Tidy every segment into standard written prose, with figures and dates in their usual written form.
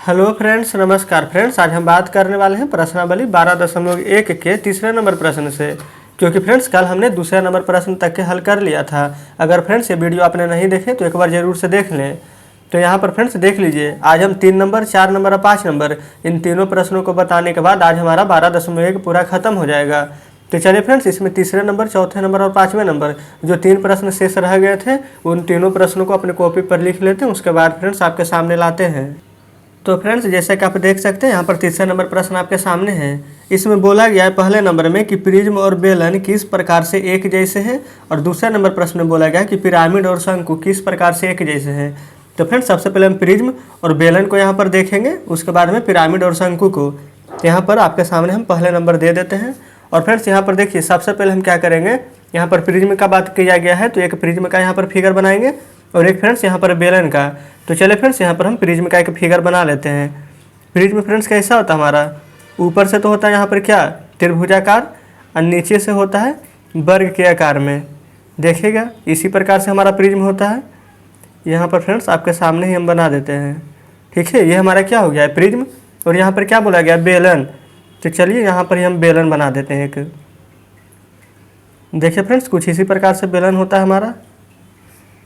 Hello friends, नमस्कार friends. आज हम बात करने वाले हैं प्रश्नावली 12.1 के तीसरे नंबर प्रश्न से, क्योंकि फ्रेंड्स कल हमने दूसरे नंबर प्रश्न तक के हल कर लिया था। अगर फ्रेंड्स ये वीडियो आपने नहीं देखे तो एक बार ज़रूर से देख लें। तो यहाँ पर फ्रेंड्स देख लीजिए, आज हम 3 नंबर, 4 नंबर और 5 नंबर इन तीनों प्रश्नों को बताने के बाद आज हमारा 12.1 पूरा खत्म हो जाएगा। तो चलिए फ्रेंड्स, इसमें तीसरे नंबर, चौथे नंबर और 5वें नंबर जो 3 प्रश्न शेष रह गए थे उन तीनों प्रश्नों को अपने कॉपी पर लिख लेते हैं, उसके बाद फ्रेंड्स आपके सामने लाते हैं। तो फ्रेंड्स जैसे कि आप देख सकते हैं यहाँ पर तीसरे नंबर प्रश्न आपके सामने है। इसमें बोला गया है पहले नंबर में कि प्रिज्म और बेलन किस प्रकार से एक जैसे हैं, और दूसरे नंबर प्रश्न में बोला गया है कि पिरामिड और शंकु किस प्रकार से एक जैसे हैं। तो फ्रेंड्स सबसे पहले हम प्रिज्म और बेलन को यहाँ पर देखेंगे, उसके बाद में पिरामिड और शंकु को। यहाँ पर आपके सामने हम पहले नंबर दे देते हैं। और फ्रेंड्स यहाँ पर देखिए, सबसे पहले हम क्या करेंगे, यहाँ पर प्रिज्म का बात किया गया है तो एक प्रिज्म का यहाँ पर फिगर बनाएंगे और एक फ्रेंड्स यहाँ पर बेलन का। तो चलिए फ्रेंड्स यहाँ पर हम प्रिज्म का एक फिगर बना लेते हैं। प्रिज्म फ्रेंड्स कैसा होता है हमारा, ऊपर से तो होता है यहाँ पर क्या, त्रिभुजाकार, और नीचे से होता है वर्ग के आकार में। देखिएगा इसी प्रकार से हमारा प्रिज्म होता है। यहाँ पर फ्रेंड्स आपके सामने ही हम बना देते हैं। ठीक है, ये हमारा क्या हो गया है, प्रिज्म। और यहाँ पर क्या बोला गया, बेलन। तो चलिए यहाँ पर ही हम बेलन बना देते हैं एक। देखिए फ्रेंड्स कुछ इसी प्रकार से बेलन होता है हमारा,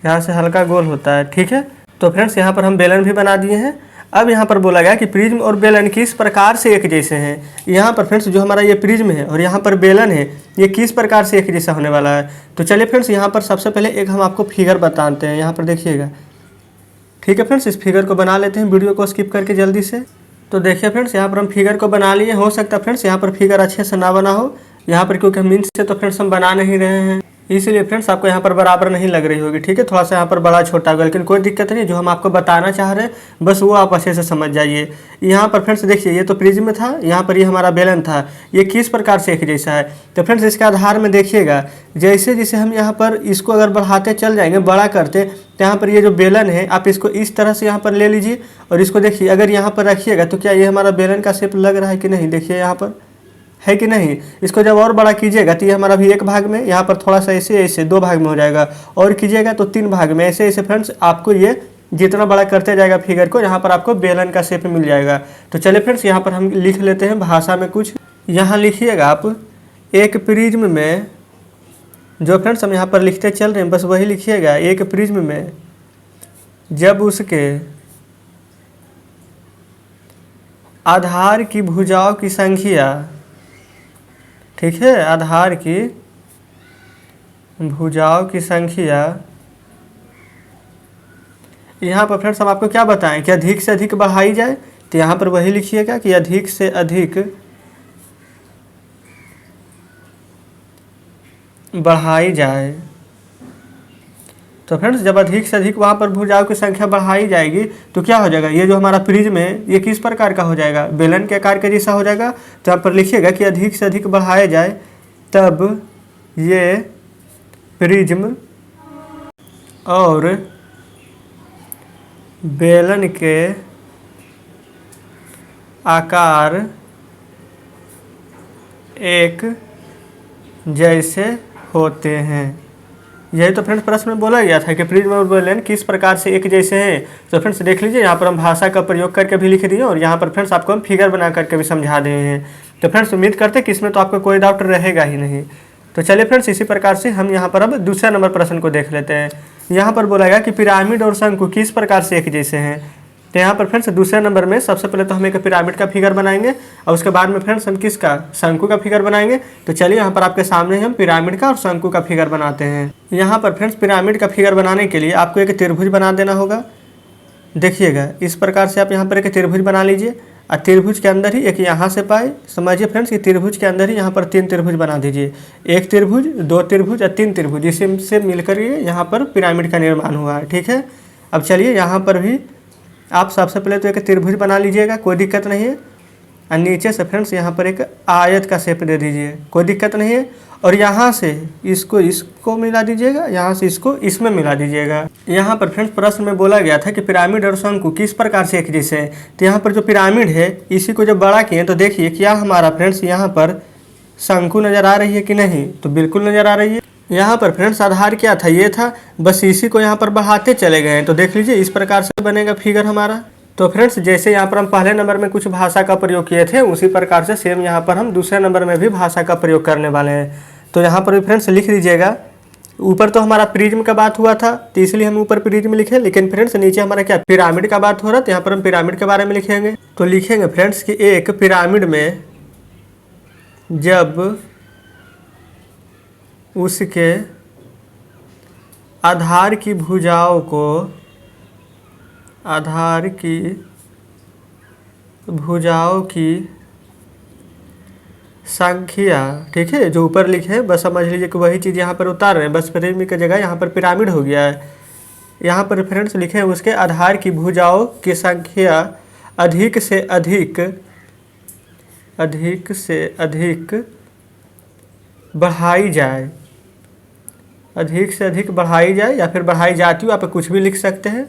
यहाँ से हल्का गोल होता है। ठीक है, तो फ्रेंड्स यहाँ पर हम बेलन भी बना दिए हैं। अब यहाँ पर बोला गया कि प्रिज्म और बेलन किस प्रकार से एक जैसे हैं। यहाँ पर फ्रेंड्स जो हमारा ये प्रिज्म है और यहाँ पर बेलन है, ये किस प्रकार से एक जैसा होने वाला है। तो चलिए फ्रेंड्स यहाँ पर सबसे पहले एक हम आपको फिगर बताते हैं, यहाँ पर देखिएगा। ठीक है फ्रेंड्स, इस फिगर को बना लेते हैं वीडियो को स्किप करके जल्दी से। तो देखिए फ्रेंड्स यहाँ पर हम फिगर को बना लिए। हो सकता है फ्रेंड्स यहाँ पर फिगर अच्छे से ना बना हो, यहाँ पर क्योंकि मीन से तो फ्रेंड्स हम बना नहीं रहे हैं, इसलिए फ्रेंड्स आपको यहाँ पर बराबर नहीं लग रही होगी। ठीक है, थोड़ा सा यहाँ पर बड़ा छोटा होगा, लेकिन कोई दिक्कत नहीं। जो हम आपको बताना चाह रहे हैं बस वो आप अच्छे से समझ जाइए। यहाँ पर फ्रेंड्स देखिए, ये तो प्रिज्म था, यहाँ पर ये हमारा बेलन था, ये किस प्रकार से एक जैसा है। तो फ्रेंड्स इसके आधार में देखिएगा, जैसे जैसे हम यहाँ पर इसको अगर बढ़ाते चल जाएंगे, बड़ा करते, तो यहाँ पर ये जो बेलन है आप इसको इस तरह से यहाँ पर ले लीजिए और इसको देखिए, अगर यहाँ पर रखिएगा तो क्या ये हमारा बेलन का शेप लग रहा है कि नहीं, देखिए यहाँ पर है कि नहीं। इसको जब और बड़ा कीजिएगा तो ये हमारा भी एक भाग में, यहाँ पर थोड़ा सा ऐसे ऐसे 2 भाग में हो जाएगा, और कीजिएगा तो 3 भाग में, ऐसे ऐसे फ्रेंड्स आपको ये जितना बड़ा करते जाएगा फिगर को, यहाँ पर आपको बेलन का शेप मिल जाएगा। तो चलिए फ्रेंड्स यहाँ पर हम लिख लेते हैं भाषा में कुछ। यहाँ लिखिएगा आप, एक प्रिज्म में, जो फ्रेंड्स हम यहाँ पर लिखते चल रहे हैं बस वही लिखिएगा। एक प्रिज्म में जब उसके आधार की भुजाओं की संख्या, ठीक है, आधार की भुजाओं की संख्या, यहाँ पर फ्रेंड्स हम आपको क्या बताएं कि अधिक से अधिक बढ़ाई जाए। तो यहाँ पर वही लिखिएगा कि अधिक से अधिक बढ़ाई जाए। तो फ्रेंड्स जब अधिक से अधिक वहाँ पर भुजाओं की संख्या बढ़ाई जाएगी तो क्या हो जाएगा, ये जो हमारा प्रिज्म है ये किस प्रकार का हो जाएगा, बेलन के आकार के जैसा हो जाएगा। तो यहाँ पर लिखिएगा कि अधिक से अधिक बढ़ाया जाए तब ये प्रिज्म और बेलन के आकार एक जैसे होते हैं। यही तो फ्रेंड्स प्रश्न में बोला गया था कि प्रिज्म और बेलन किस प्रकार से एक जैसे हैं। तो फ्रेंड्स देख लीजिए, यहाँ पर हम भाषा का प्रयोग करके भी लिख दिए और यहाँ पर फ्रेंड्स आपको हम फिगर बना करके भी समझा दिए हैं। तो फ्रेंड्स उम्मीद करते हैं कि इसमें तो आपको कोई डाउट रहेगा ही नहीं। तो चलिए फ्रेंड्स इसी प्रकार से हम यहाँ पर अब दूसरे नंबर प्रश्न को देख लेते हैं। यहाँ पर बोला गया कि पिरामिड और शंकु किस प्रकार से एक जैसे हैं। तो यहाँ पर फ्रेंड्स दूसरे नंबर में सबसे पहले तो हम एक पिरामिड का फिगर बनाएंगे और उसके बाद में फ्रेंड्स हम किसका, शंकु का फिगर बनाएंगे। तो चलिए यहाँ पर आपके सामने हम पिरामिड का और शंकु का फिगर बनाते हैं। यहाँ पर फ्रेंड्स पिरामिड का फिगर बनाने के लिए आपको एक त्रिभुज बना देना होगा। देखिएगा इस प्रकार से आप यहाँ पर एक त्रिभुज बना लीजिए और त्रिभुज के अंदर ही एक यहाँ से पाए, समझिए फ्रेंड्स कि त्रिभुज के अंदर ही यहाँ पर 3 त्रिभुज बना दीजिए। 1 त्रिभुज, 2 त्रिभुज और 3 त्रिभुज, इसी मिलकर ये यहाँ पर पिरामिड का निर्माण हुआ है। ठीक है, अब चलिए यहाँ पर भी आप सबसे पहले तो एक त्रिभुज बना लीजिएगा, कोई दिक्कत नहीं है। और नीचे से फ्रेंड्स यहाँ पर एक आयत का शेप दे दीजिए, कोई दिक्कत नहीं है। और यहाँ से इसको मिला दीजिएगा, यहाँ से इसको इसमें मिला दीजिएगा। यहाँ पर फ्रेंड्स प्रश्न में बोला गया था कि पिरामिड और शंकु किस प्रकार से एक जैसे हैं। तो यहाँ पर जो पिरामिड है इसी को जब बड़ा किए तो देखिए क्या हमारा फ्रेंड्स यहाँ पर शंकु नज़र आ रही है कि नहीं, तो बिल्कुल नज़र आ रही है। यहाँ पर फ्रेंड्स आधार क्या था, ये था, बस इसी को यहाँ पर बढ़ाते चले गए हैं। तो देख लीजिए इस प्रकार से बनेगा फिगर हमारा। तो फ्रेंड्स जैसे यहाँ पर हम पहले नंबर में कुछ भाषा का प्रयोग किए थे, उसी प्रकार से सेम यहाँ पर हम दूसरे नंबर में भी भाषा का प्रयोग करने वाले हैं। तो यहाँ पर भी फ्रेंड्स लिख लीजिएगा। ऊपर तो हमारा प्रिज्म का बात हुआ था, तो इसलिए हम ऊपर प्रिज्म लिखे, लेकिन फ्रेंड्स नीचे हमारा क्या पिरामिड का बात हो रहा है, तो यहाँ पर हम पिरामिड के बारे में लिखेंगे। तो लिखेंगे फ्रेंड्स कि एक पिरामिड में जब उसके आधार की भुजाओं की संख्या, ठीक है, जो ऊपर लिखे हैं बस समझ लीजिए कि वही चीज़ यहाँ पर उतार रहे हैं, बस प्रिज्म की जगह यहाँ पर पिरामिड हो गया है। यहाँ पर फ्रेंड्स लिखे हैं उसके आधार की भुजाओं की संख्या अधिक से अधिक बढ़ाई जाए, अधिक से अधिक बढ़ाई जाए या फिर बढ़ाई जाती हो, आप कुछ भी लिख सकते हैं।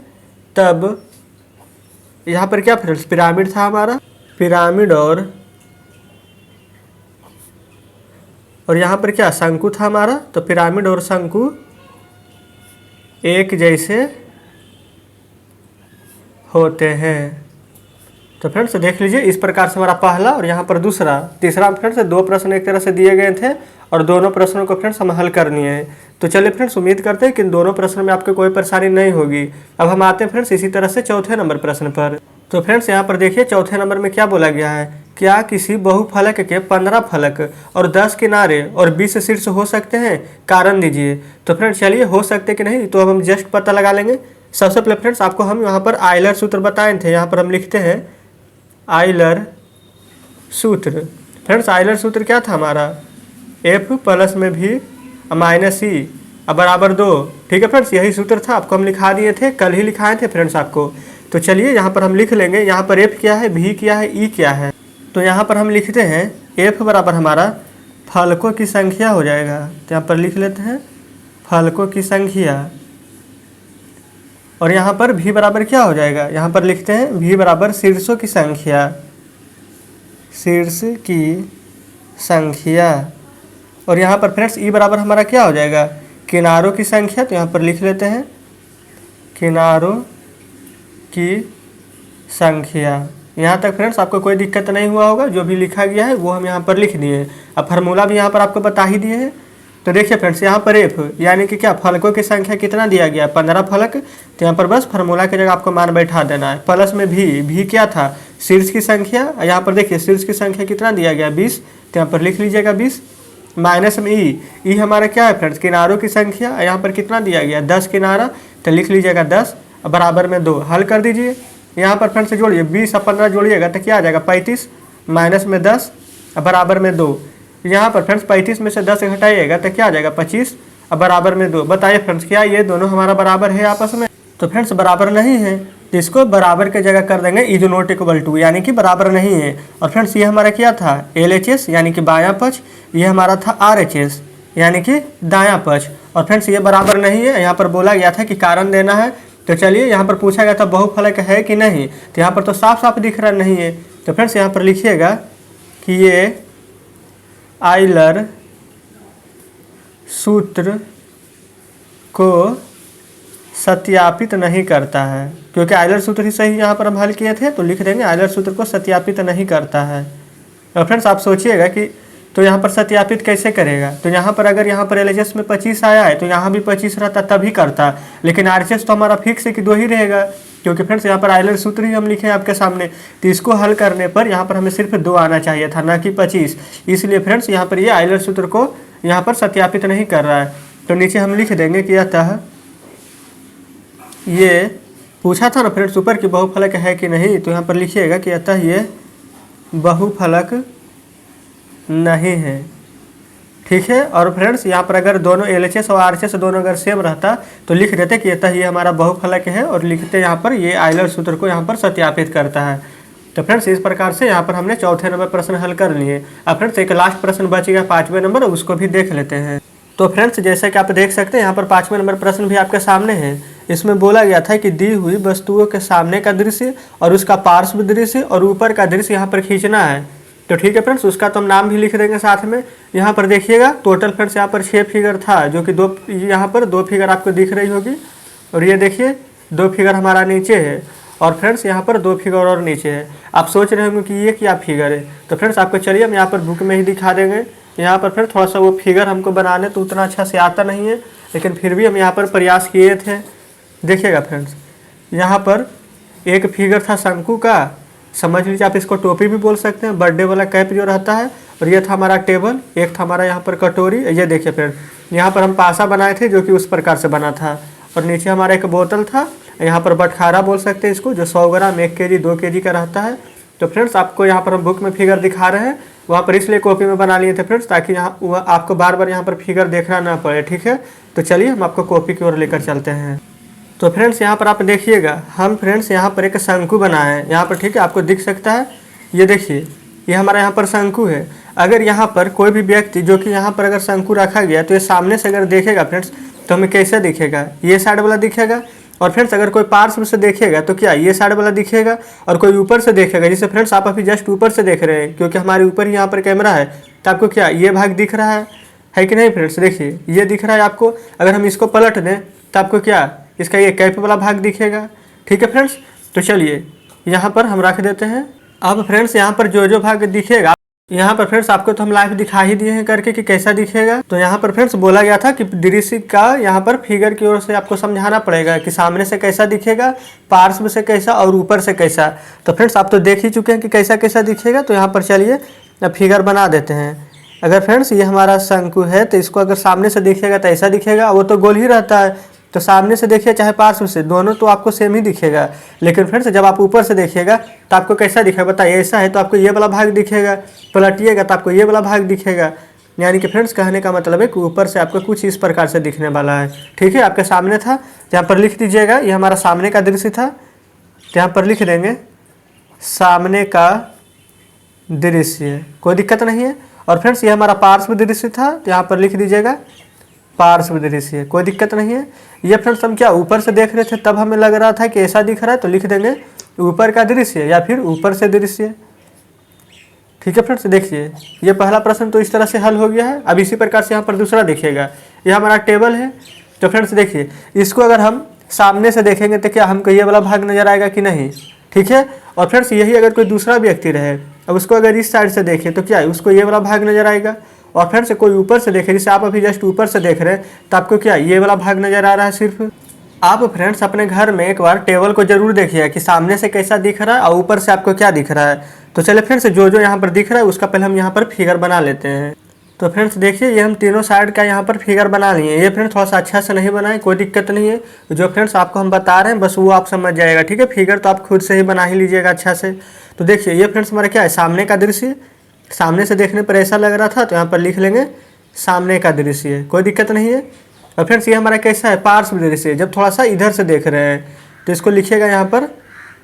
तब यहाँ पर क्या फ्रेंड्स पिरामिड था हमारा, पिरामिड और यहाँ पर क्या शंकु था हमारा, तो पिरामिड और शंकु एक जैसे होते हैं। तो फ्रेंड्स देख लीजिए इस प्रकार से हमारा पहला और यहाँ पर दूसरा, तीसरा फ्रेंड्स दो प्रश्न एक तरह से दिए गए थे और दोनों प्रश्नों को फ्रेंड्स हम हल करनी है। तो चलिए फ्रेंड्स उम्मीद करते हैं कि इन दोनों प्रश्नों में आपको कोई परेशानी नहीं होगी। अब हम आते हैं फ्रेंड्स इसी तरह से चौथे नंबर प्रश्न पर। तो फ्रेंड्स यहाँ पर देखिए चौथे नंबर में क्या बोला गया है, क्या किसी बहुफलक के 15 फलक और 10 किनारे और 20 शीर्ष हो सकते हैं, कारण दीजिए। तो फ्रेंड्स चलिए हो सकते कि नहीं, तो हम जस्ट पता लगा लेंगे। सबसे पहले फ्रेंड्स आपको हम यहाँ पर आइलर सूत्र बताए थे, यहाँ पर हम लिखते हैं आइलर सूत्र। फ्रेंड्स आइलर सूत्र क्या था हमारा, F प्लस में भी माइनस C बराबर 2, ठीक है फ्रेंड्स, यही सूत्र था, आपको हम लिखा दिए थे, कल ही लिखाए थे फ्रेंड्स आपको। तो चलिए यहाँ पर हम लिख लेंगे, यहाँ पर F क्या है, V क्या है, E क्या है। तो यहाँ पर हम लिखते हैं F बराबर हमारा फलकों की संख्या हो जाएगा, तो यहाँ पर लिख लेते हैं फलकों की संख्या, और यहाँ पर V बराबर क्या हो जाएगा, यहाँ पर लिखते हैं V बराबर शीर्षों की संख्या, शीर्ष की संख्या। और यहाँ पर फ्रेंड्स E बराबर हमारा क्या हो जाएगा, किनारों की संख्या, तो यहाँ पर लिख लेते हैं किनारों की संख्या। यहाँ तक फ्रेंड्स आपको कोई दिक्कत नहीं हुआ होगा, जो भी लिखा गया है वो हम यहाँ पर लिख दिए। अब फार्मूला भी यहाँ पर आपको बता ही दिए हैं। तो देखिए फ्रेंड्स यहाँ पर F यानी कि क्या फलकों की संख्या कितना दिया गया, 15 फलक, तो यहाँ पर बस फार्मूला की जगह आपको मान बैठा देना है। प्लस में V क्या था, शीर्ष की संख्या, यहाँ पर देखिए शीर्ष की संख्या कितना दिया गया 20, तो यहाँ पर लिख लीजिएगा 20। माइनस में E हमारा क्या है फ्रेंड्स, किनारों की संख्या, यहाँ पर कितना दिया गया 10 किनारा, तो लिख लीजिएगा 10 बराबर में 2। हल कर दीजिए, यहाँ पर फ्रेंड्स जोड़िए 20 और 15 जोड़िएगा तो क्या आ जाएगा 35, माइनस में 10 बराबर में 2। यहाँ पर फ्रेंड्स 35 में से 10 घटाइएगा तो क्या आ जाएगा 25 बराबर में 2। बताइए फ्रेंड्स क्या ये दोनों हमारा बराबर है आपस में, तो फ्रेंड्स बराबर नहीं है, तो इसको बराबर के जगह कर देंगे इज नॉट इक्वल टू, यानी कि बराबर नहीं है। और फ्रेंड्स ये हमारा क्या था LHS यानी कि बायां पक्ष, ये हमारा था RHS यानी कि दायां पक्ष। और फ्रेंड्स ये बराबर नहीं है, यहाँ पर बोला गया था कि कारण देना है। तो चलिए यहाँ पर पूछा गया था बहुफलक है कि नहीं, तो यहाँ पर तो साफ साफ दिख रहा नहीं है। तो फ्रेंड्स यहाँ पर लिखिएगा कि ये आइलर सूत्र को सत्यापित नहीं करता है, क्योंकि आइलर सूत्र ही सही यहाँ पर हम हल किए थे, तो लिख देंगे आइलर सूत्र को सत्यापित नहीं करता है। और फ्रेंड्स आप सोचिएगा कि तो यहाँ पर सत्यापित कैसे करेगा, तो यहाँ पर अगर यहाँ पर LHS में 25 आया है तो यहाँ भी 25 रहता तभी करता, लेकिन RHS तो हमारा फिक्स है कि 2 ही रहेगा, क्योंकि फ्रेंड्स यहाँ पर आइलर सूत्र ही हम लिखे हैं आपके सामने। तो इसको हल करने पर यहाँ पर हमें सिर्फ 2 आना चाहिए था, ना कि 25। इसलिए फ्रेंड्स यहाँ पर ये आइलर सूत्र को यहाँ पर सत्यापित नहीं कर रहा है। तो नीचे हम लिख देंगे कि अतः ये पूछा था ना फ्रेंड्स ऊपर कि बहुफलक है कि नहीं, तो यहाँ पर लिखिएगा कि अतः ये बहुफलक नहीं है, ठीक है। और फ्रेंड्स यहाँ पर अगर दोनों LHS और RHS दोनों अगर सेम रहता तो लिख देते कि अतः ये हमारा बहुफलक है, और लिखते यहाँ पर ये आइलर सूत्र को यहाँ पर सत्यापित करता है। तो फ्रेंड्स इस प्रकार से यहाँ पर हमने चौथे नंबर प्रश्न हल कर लिए। अब फ्रेंड्स एक लास्ट प्रश्न बच गया 5वें नंबर, उसको भी देख लेते हैं। तो फ्रेंड्स जैसे कि आप देख सकते हैं यहाँ पर 5वें नंबर प्रश्न भी आपके सामने है। इसमें बोला गया था कि दी हुई वस्तुओं के सामने का दृश्य और उसका पार्श्व दृश्य और ऊपर का दृश्य यहाँ पर खींचना है। तो ठीक है फ्रेंड्स, उसका तो हम नाम भी लिख देंगे साथ में। यहाँ पर देखिएगा टोटल फ्रेंड्स यहाँ पर 6 फिगर था, जो कि 2 यहाँ पर 2 फिगर आपको दिख रही होगी, और ये देखिए 2 फिगर हमारा नीचे है। और फ्रेंड्स यहाँ पर 2 फिगर और नीचे है। आप सोच रहे होंगे कि ये क्या फिगर है, तो फ्रेंड्स आपको चलिए हम यहाँ पर बुक में ही दिखा देंगे। यहाँ पर फिर थोड़ा सा वो फिगर हमको बनाने तो उतना अच्छा से आता नहीं है, लेकिन फिर भी हम यहाँ पर प्रयास किए थे। देखिएगा फ्रेंड्स, यहाँ पर एक फिगर था शंकु का, समझ लीजिए आप इसको टोपी भी बोल सकते हैं, बर्थडे वाला कैप जो रहता है। और ये था हमारा टेबल, एक था हमारा यहाँ पर कटोरी। ये देखिए फ्रेंड, यहाँ पर हम पासा बनाए थे जो कि उस प्रकार से बना था। और नीचे हमारा एक बोतल था, यहाँ पर बटखारा बोल सकते हैं इसको, जो 100 ग्राम 1 केजी 2 केजी का रहता है। तो फ्रेंड्स आपको यहाँ पर हम बुक में फिगर दिखा रहे हैं, वहाँ पर इसलिए कॉपी में बना लिए थे फ्रेंड्स, ताकि यहाँ आपको बार बार यहाँ पर फिगर देखना ना पड़े। ठीक है, तो चलिए हम आपको कॉपी की ओर लेकर चलते हैं। तो फ्रेंड्स यहाँ पर आप देखिएगा, हम फ्रेंड्स यहाँ पर एक शंकु बनाए हैं यहाँ पर। ठीक है, आपको दिख सकता है, ये देखिए, ये हमारा यहाँ पर शंकु है। अगर यहाँ पर कोई भी व्यक्ति जो कि यहाँ पर अगर शंकु रखा गया, तो ये सामने से अगर देखेगा फ्रेंड्स, तो हमें कैसे दिखेगा, ये साइड वाला दिखेगा। और फ्रेंड्स अगर कोई पार्श्व से देखेगा तो क्या ये साइड वाला दिखेगा, और कोई ऊपर से देखेगा, जैसे फ्रेंड्स आप अभी जस्ट ऊपर से देख रहे हैं, क्योंकि हमारे ऊपर ही यहाँ पर कैमरा है, तो आपको क्या ये भाग दिख रहा है कि नहीं फ्रेंड्स। देखिए ये दिख रहा है आपको। अगर हम इसको पलट दें तो आपको क्या इसका ये कैप वाला भाग दिखेगा। ठीक है फ्रेंड्स, तो चलिए यहाँ पर हम रख देते हैं। अब फ्रेंड्स यहाँ पर जो भाग दिखेगा, यहाँ पर फ्रेंड्स आपको तो हम लाइव दिखा ही दिए हैं करके कि कैसा दिखेगा। तो यहाँ पर फ्रेंड्स बोला गया था कि दृश्य का यहाँ पर फिगर की ओर से आपको समझाना पड़ेगा कि सामने से कैसा दिखेगा, पार्श्व से कैसा और ऊपर से कैसा। तो फ्रेंड्स आप तो देख ही चुके हैं कि कैसा कैसा दिखेगा। तो यहाँ पर चलिए अब फिगर बना देते हैं। अगर फ्रेंड्स ये हमारा शंकु है, तो इसको अगर सामने से दिखेगा तो ऐसा दिखेगा, वो तो गोल ही रहता है। तो सामने से देखिए चाहे पार्श्व से, दोनों तो आपको सेम ही दिखेगा। लेकिन फ्रेंड्स जब आप ऊपर से देखिएगा तो आपको कैसा दिखेगा बताइए। ऐसा है तो आपको ये वाला भाग दिखेगा, पलटिएगा तो आपको ये वाला भाग दिखेगा। यानी कि फ्रेंड्स कहने का मतलब है कि ऊपर से आपको कुछ इस प्रकार से दिखने वाला है। ठीक है, आपके सामने था, यहाँ पर लिख दीजिएगा, ये हमारा सामने का दृश्य था, तो यहाँ पर लिख देंगे सामने का दृश्य, कोई दिक्कत नहीं है। और फ्रेंड्स ये हमारा पार्श्व दृश्य था, तो यहाँ पर लिख दीजिएगा पार्श्व दृश्य, कोई दिक्कत नहीं है। ये फ्रेंड्स हम क्या ऊपर से देख रहे थे, तब हमें लग रहा था कि ऐसा दिख रहा है, तो लिख देंगे ऊपर का दृश्य या फिर ऊपर से दृश्य। ठीक है फ्रेंड्स, देखिए ये पहला प्रश्न तो इस तरह से हल हो गया है। अब इसी प्रकार से यहाँ पर दूसरा देखिएगा, ये हमारा टेबल है। तो फ्रेंड्स देखिए, इसको अगर हम सामने से देखेंगे तो क्या हमको ये वाला भाग नजर आएगा कि नहीं। ठीक है, और फ्रेंड्स यही अगर कोई दूसरा व्यक्ति रहे, अब उसको अगर इस साइड से देखे तो क्या उसको ये वाला भाग नजर आएगा। और फ्रेंड्स कोई ऊपर से देखे, जैसे आप अभी जस्ट ऊपर से देख रहे हैं, तो आपको क्या ये वाला भाग नजर आ रहा है सिर्फ। आप फ्रेंड्स अपने घर में एक बार टेबल को जरूर देखिए कि सामने से कैसा दिख रहा है और ऊपर से आपको क्या दिख रहा है। तो चलिए फ्रेंड्स जो यहाँ पर दिख रहा है उसका पहले हम यहाँ पर फिगर बना लेते हैं। तो फ्रेंड्स देखिए, ये हम तीनों साइड का यहाँ पर फिगर बना लिए। ये फ्रेंड्स थोड़ा सा अच्छा से नहीं बनाए, कोई दिक्कत नहीं है। जो फ्रेंड्स आपको हम बता रहे हैं बस वो आप समझ जाएगा। ठीक है, फिगर तो आप खुद से ही बना ही लीजिएगा अच्छा से। तो देखिए ये फ्रेंड्स हमारा क्या है, सामने का दृश्य। सामने से देखने पर ऐसा लग रहा था, तो यहाँ पर लिख लेंगे सामने का दृश्य, कोई दिक्कत नहीं है। और फ्रेंड्स ये हमारा कैसा है, पार्श्व दृश्य। जब थोड़ा सा इधर से देख रहे हैं तो इसको लिखिएगा यहाँ पर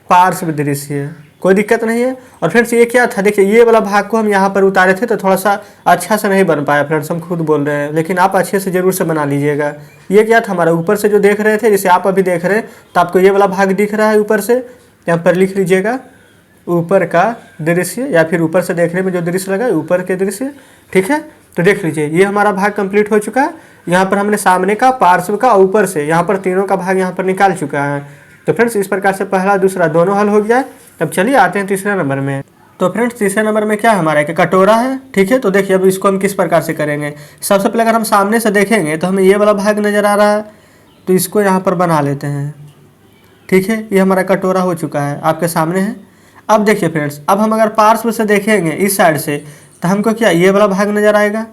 पार्श्व दृश्य, कोई दिक्कत नहीं है। और फ्रेंड्स ये क्या था, देखिए ये वाला भाग को हम यहाँ पर उतारे थे, तो थोड़ा सा अच्छा से नहीं बन पाया फ्रेंड्स, हम खुद बोल रहे हैं, लेकिन आप अच्छे से जरूर से बना लीजिएगा। ये क्या था हमारा, ऊपर से जो देख रहे थे, जैसे आप अभी देख रहे हैं, तो आपको ये वाला भाग दिख रहा है ऊपर से, यहाँ पर लिख लीजिएगा ऊपर का दृश्य, या फिर ऊपर से देखने में जो दृश्य लगा ऊपर के दृश्य। ठीक है, तो देख लीजिए ये हमारा भाग कंप्लीट हो चुका है। यहाँ पर हमने सामने का, पार्श्व का और ऊपर से यहाँ पर तीनों का भाग यहाँ पर निकाल चुका है। तो फ्रेंड्स इस प्रकार से पहला दूसरा दोनों हल हो गया है। अब चलिए आते हैं तीसरे नंबर में। तो फ्रेंड्स तीसरे नंबर में क्या हमारा एक कटोरा है। ठीक है, तो देखिए अब इसको हम किस प्रकार से करेंगे। सबसे पहले अगर हम सामने से देखेंगे तो हमें ये वाला भाग नज़र आ रहा है, तो इसको यहाँ पर बना लेते हैं। ठीक है, ये हमारा कटोरा हो चुका है, आपके सामने है। अब देखिए फ्रेंड्स, अब हम अगर पार्श्व से देखेंगे इस साइड से, तो हमको क्या ये वाला भाग नज़र आएगा,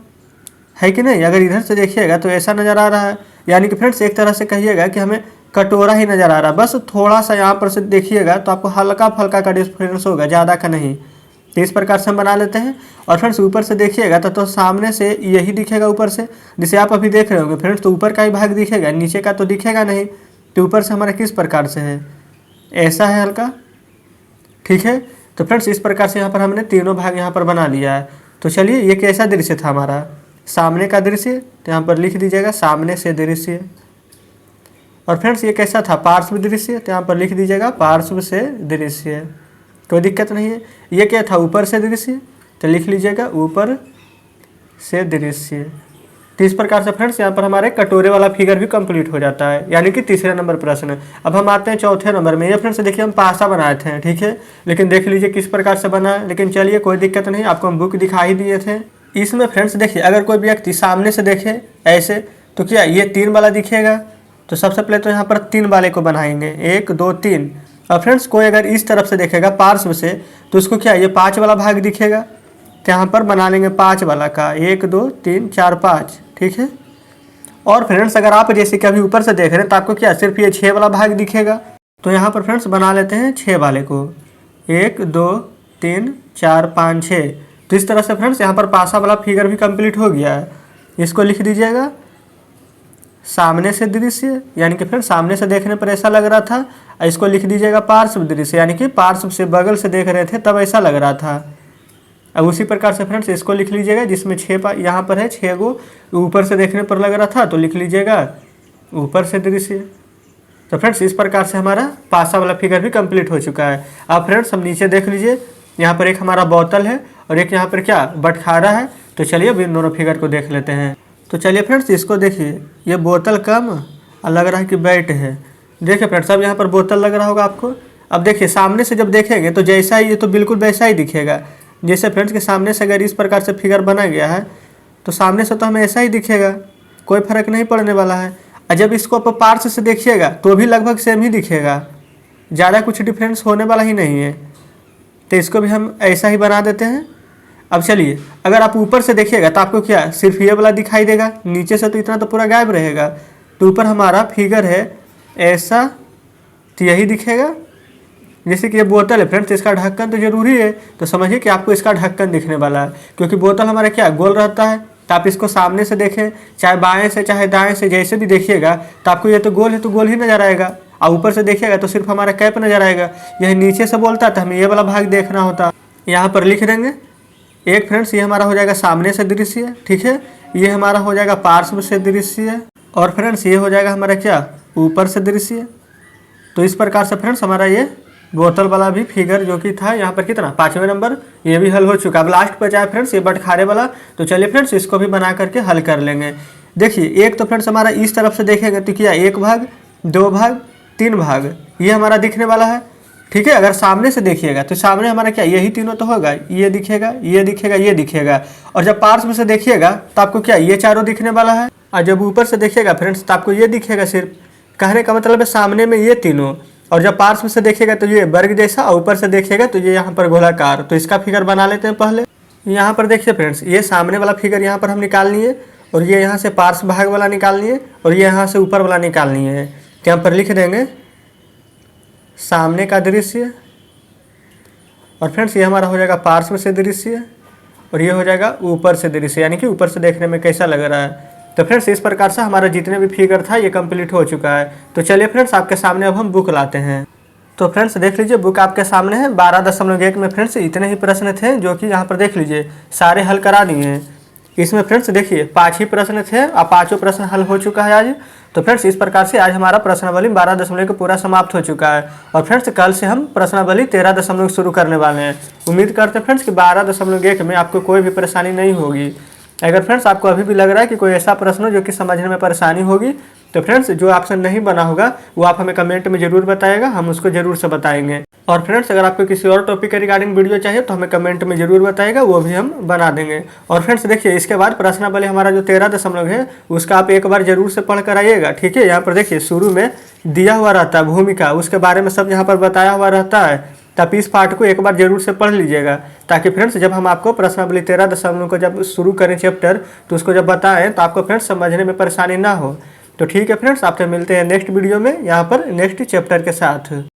है कि नहीं। अगर इधर से देखिएगा तो ऐसा नज़र आ रहा है। यानी कि फ्रेंड्स एक तरह से कहिएगा कि हमें कटोरा ही नज़र आ रहा है, बस थोड़ा सा यहाँ पर से देखिएगा तो आपको हल्का फल्का का डिफरेंस होगा, ज़्यादा का नहीं। तो इस प्रकार से हम बना लेते हैं। और फ्रेंड्स ऊपर से देखिएगा तो सामने से यही दिखेगा ऊपर से, जिसे आप अभी देख रहे होंगे फ्रेंड्स, तो ऊपर का ही भाग दिखेगा, नीचे का तो दिखेगा नहीं। तो ऊपर से हमारा किस प्रकार से है, ऐसा है हल्का। ठीक है, तो फ्रेंड्स इस प्रकार से यहाँ पर हमने तीनों भाग यहाँ पर बना लिया है। तो चलिए ये कैसा दृश्य था हमारा, सामने का दृश्य, तो यहाँ पर लिख दीजिएगा सामने से दृश्य। और फ्रेंड्स ये कैसा था, पार्श्व दृश्य, तो यहाँ पर लिख दीजिएगा पार्श्व से दृश्य, कोई दिक्कत नहीं है। ये क्या था, ऊपर से दृश्य, तो लिख लीजिएगा ऊपर से दृश्य। तो इस प्रकार से फ्रेंड्स यहाँ पर हमारे कटोरे वाला फिगर भी कंप्लीट हो जाता है, यानी कि तीसरे नंबर प्रश्न। अब हम आते हैं चौथे नंबर में। ये फ्रेंड्स देखिए हम पासा बनाए थे, ठीक है, लेकिन देख लीजिए किस प्रकार से बना है। लेकिन चलिए कोई दिक्कत नहीं, आपको हम बुक दिखा ही दिए थे। इसमें फ्रेंड्स देखिए अगर कोई व्यक्ति सामने से देखे ऐसे तो क्या ये 3 वाला दिखेगा। तो सबसे पहले तो यहाँ पर 3 वाले को बनाएंगे, 1 2 3। और फ्रेंड्स कोई अगर इस तरफ से देखेगा पार्श्व से तो उसको क्या ये 5 वाला भाग दिखेगा। तो यहाँ पर बना लेंगे 5 वाला का, 1 2 3 4 5, ठीक है। और फ्रेंड्स अगर आप जैसे कभी ऊपर से देख रहे हैं तो आपको क्या सिर्फ ये 6 वाला भाग दिखेगा। तो यहाँ पर फ्रेंड्स बना लेते हैं 6 वाले को, 1 2 3 4 5 6। तो इस तरह से फ्रेंड्स यहाँ पर पासा वाला फिगर भी कंप्लीट हो गया है। इसको लिख दीजिएगा सामने से दृश्य, यानी कि फ्रेंड्स सामने से देखने पर ऐसा लग रहा था। इसको लिख दीजिएगा पार्श्व दृश्य, यानी कि पार्श्व से बगल से देख रहे थे तब ऐसा लग रहा था। अब उसी प्रकार से फ्रेंड्स इसको लिख लीजिएगा जिसमें 6 यहाँ पर है 6 गो, ऊपर से देखने पर लग रहा था तो लिख लीजिएगा ऊपर से दृश्य। तो फ्रेंड्स इस प्रकार से हमारा पासा वाला फिगर भी कंप्लीट हो चुका है। अब फ्रेंड्स हम नीचे देख लीजिए, यहाँ पर एक हमारा बोतल है और एक यहाँ पर क्या बटखारा है। तो चलिए अब इन दोनों फिगर को देख लेते हैं। तो चलिए फ्रेंड्स इसको देखिए, ये बोतल कम और लग रहा है कि बैट है। देखिए फ्रेंड्स अब यहाँ पर बोतल लग रहा होगा आपको। अब देखिए सामने से जब देखेंगे तो जैसा ही ये तो बिल्कुल वैसा ही दिखेगा। जैसे फ्रेंड्स के सामने से अगर इस प्रकार से फिगर बना गया है तो सामने से तो हमें ऐसा ही दिखेगा, कोई फर्क नहीं पड़ने वाला है। और जब इसको आप पार्श्व से देखिएगा तो भी लगभग सेम ही दिखेगा, ज़्यादा कुछ डिफरेंस होने वाला ही नहीं है। तो इसको भी हम ऐसा ही बना देते हैं। अब चलिए अगर आप ऊपर से देखिएगा तो आपको क्या सिर्फ ये वाला दिखाई देगा, नीचे से तो इतना तो पूरा गायब रहेगा। तो ऊपर हमारा फिगर है ऐसा, तो यही दिखेगा। जैसे कि ये बोतल है फ्रेंड्स, इसका ढक्कन तो जरूरी है, तो समझिए कि आपको इसका ढक्कन दिखने वाला है, क्योंकि बोतल हमारा क्या गोल रहता है। तो आप इसको सामने से देखें, चाहे बाएं से चाहे दाएं से, जैसे भी देखिएगा तो आपको ये तो गोल है तो गोल ही नजर आएगा। और ऊपर से देखिएगा तो सिर्फ हमारा कैप नजर आएगा। यह नीचे से बोलता तो हमें ये वाला भाग देखना होता। यहाँ पर लिख देंगे एक फ्रेंड्स, ये हमारा हो जाएगा सामने से दृश्य, ठीक है। ये हमारा हो जाएगा पार्श्व से दृश्य, और फ्रेंड्स ये हो जाएगा हमारा क्या ऊपर से दृश्य। तो इस प्रकार से फ्रेंड्स हमारा ये बोतल वाला भी फिगर जो कि था यहाँ पर कितना 5वें नंबर, ये भी हल हो चुका। अब लास्ट बचा है फ्रेंड्स ये बटखारे वाला। तो चलिए फ्रेंड्स इसको भी बना करके हल कर लेंगे। देखिए एक तो फ्रेंड्स हमारा इस तरफ से देखेंगे तो क्या 1 भाग 2 भाग 3 भाग ये हमारा दिखने वाला है, ठीक है। अगर सामने से देखिएगा तो सामने हमारा क्या यही तीनों तो होगा, ये दिखेगा ये दिखेगा ये दिखेगा। और जब पार्श्व से देखिएगा तो आपको क्या ये चारों दिखने वाला है। और जब ऊपर से देखिएगा फ्रेंड्स तो आपको ये दिखेगा सिर्फ। कहने का मतलब है सामने में ये तीनों, और जब पार्श्व से देखिएगा तो ये वर्ग जैसा, और ऊपर से देखिएगा तो ये यहाँ पर गोलाकार। तो इसका फिगर बना लेते हैं पहले। यहाँ पर देखिए फ्रेंड्स ये सामने वाला फिगर यहाँ पर हम निकालनी है, और ये यहाँ से पार्श्व भाग वाला निकालनी है, और ये यहाँ से ऊपर वाला निकालनी है। तो यहाँ पर लिख देंगे सामने का दृश्य, और फ्रेंड्स ये हमारा हो जाएगा पार्श्व से दृश्य, और ये हो जाएगा ऊपर से दृश्य, यानी कि ऊपर से देखने में कैसा लग रहा है। तो फ्रेंड्स इस प्रकार से हमारा जितने भी फिगर था ये कंप्लीट हो चुका है। तो चलिए फ्रेंड्स आपके सामने अब हम बुक लाते हैं। तो फ्रेंड्स देख लीजिए बुक आपके सामने है। 12.1 में फ्रेंड्स इतने ही प्रश्न थे जो कि यहाँ पर देख लीजिए सारे हल करा दिए हैं। इसमें फ्रेंड्स देखिए 5 ही प्रश्न थे और 5 प्रश्न हल हो चुका है आज। तो फ्रेंड्स इस प्रकार से आज हमारा प्रश्नावली 12.1 पूरा समाप्त हो चुका है। और फ्रेंड्स कल से हम प्रश्नावली 13.1 शुरू करने वाले हैं। उम्मीद करते हैं फ्रेंड्स कि 12.1 में आपको कोई भी परेशानी नहीं होगी। अगर फ्रेंड्स आपको अभी भी लग रहा है कि कोई ऐसा प्रश्न जो कि समझने में परेशानी होगी, तो फ्रेंड्स जो ऑप्शन नहीं बना होगा वो आप हमें कमेंट में जरूर बताइएगा, हम उसको जरूर से बताएंगे। और फ्रेंड्स अगर आपको किसी और टॉपिक के रिगार्डिंग वीडियो चाहिए तो हमें कमेंट में जरूर बताइएगा, वो भी हम बना देंगे। और फ्रेंड्स देखिए इसके बाद प्रश्नावली हमारा जो 13 है उसका आप एक बार जरूर से पढ़ कर आइएगा, ठीक है। यहाँ पर देखिए शुरू में दिया हुआ रहता है भूमिका, उसके बारे में सब यहाँ पर बताया हुआ रहता है। तब इस पार्ट को एक बार जरूर से पढ़ लीजिएगा, ताकि फ्रेंड्स जब हम आपको प्रश्नावली 13 को जब शुरू करें चैप्टर तो उसको जब बताएं तो आपको फ्रेंड्स समझने में परेशानी ना हो। तो ठीक है फ्रेंड्स, आपसे मिलते हैं नेक्स्ट वीडियो में यहाँ पर नेक्स्ट चैप्टर के साथ।